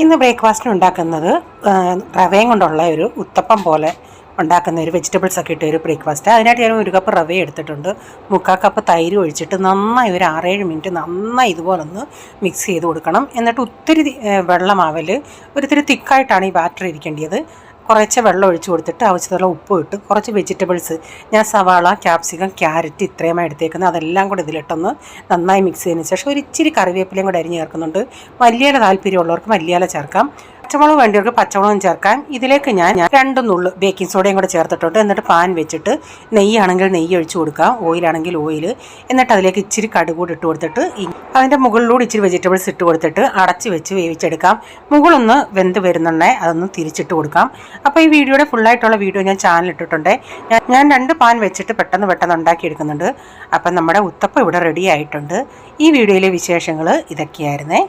ഇന്ന് ബ്രേക്ക്ഫാസ്റ്റിന് ഉണ്ടാക്കുന്നത് റവയും കൊണ്ടുള്ള ഒരു ഉത്തപ്പം പോലെ ഉണ്ടാക്കുന്ന ഒരു വെജിറ്റബിൾസ് ഒക്കെ ഇട്ട ഒരു ബ്രേക്ക്ഫാസ്റ്റ്. അതിനായിട്ട് ഞാൻ 1 കപ്പ് റവ എടുത്തിട്ടുണ്ട്. 3/4 കപ്പ് തൈര് ഒഴിച്ചിട്ട് നന്നായി ഒരു 6-7 മിനിറ്റ് നന്നായി ഇതുപോലൊന്ന് മിക്സ് ചെയ്ത് കൊടുക്കണം. എന്നിട്ട് ഒത്തിരി വെള്ളമാവൽ ഒരിത്തിരി തിക്കായിട്ടാണ് ഈ ബാറ്റർ ഇരിക്കേണ്ടത്. കുറച്ച് വെള്ളം ഒഴിച്ച് കൊടുത്തിട്ട് ആവശ്യത്തിനുള്ള ഉപ്പ് ഇട്ട് കുറച്ച് വെജിറ്റബിൾസ്, ഞാൻ സവാള, ക്യാപ്സിക്കം, ക്യാരറ്റ് ഇത്രയുമായി എടുത്തേക്കുന്നത്, അതെല്ലാം കൂടി ഇതിലിട്ടൊന്ന് നന്നായി മിക്സ് ചെയ്തതിന് ശേഷം ഒരു ഇച്ചിരി കറിവേപ്പിലയും കൂടി അരിഞ്ഞ് ചേർക്കുന്നുണ്ട്. മല്ലിയില താല്പര്യമുള്ളവർക്ക് മല്ലിയില ചേർക്കാം, പച്ചമുളക് വേണ്ടിയവർക്ക് പച്ചമുളകും ചേർക്കാം. ഇതിലേക്ക് ഞാൻ 2 നുള്ളു ബേക്കിംഗ് സോഡയും കൂടെ ചേർത്തിട്ടുണ്ട്. എന്നിട്ട് പാൻ വെച്ചിട്ട് നെയ്യാണെങ്കിൽ നെയ്യ് ഒഴിച്ച് കൊടുക്കാം, ഓയിലാണെങ്കിൽ ഓയിൽ. എന്നിട്ട് അതിലേക്ക് ഇച്ചിരി കടുക് കൂടി ഇട്ട് കൊടുത്തിട്ട് അതിൻ്റെ മുകളിലൂടെ ഇച്ചിരി വെജിറ്റബിൾസ് ഇട്ട് കൊടുത്തിട്ട് അടച്ച് വെച്ച് വേവിച്ചെടുക്കാം. മുകളൊന്ന് വെന്ത് വരുന്നുണ്ടെങ്കിൽ അതൊന്ന് തിരിച്ചിട്ട് കൊടുക്കാം. അപ്പോൾ ഈ വീഡിയോയുടെ ഫുള്ളായിട്ടുള്ള വീഡിയോ ഞാൻ ചാനൽ ഇട്ടിട്ടുണ്ട്. ഞാൻ 2 പാൻ വെച്ചിട്ട് പെട്ടെന്ന് ഉണ്ടാക്കിയെടുക്കുന്നുണ്ട്. അപ്പം നമ്മുടെ ഉത്തപ്പം ഇവിടെ റെഡി ആയിട്ടുണ്ട്. ഈ വീഡിയോയിലെ വിശേഷങ്ങൾ ഇതൊക്കെയായിരുന്നേ.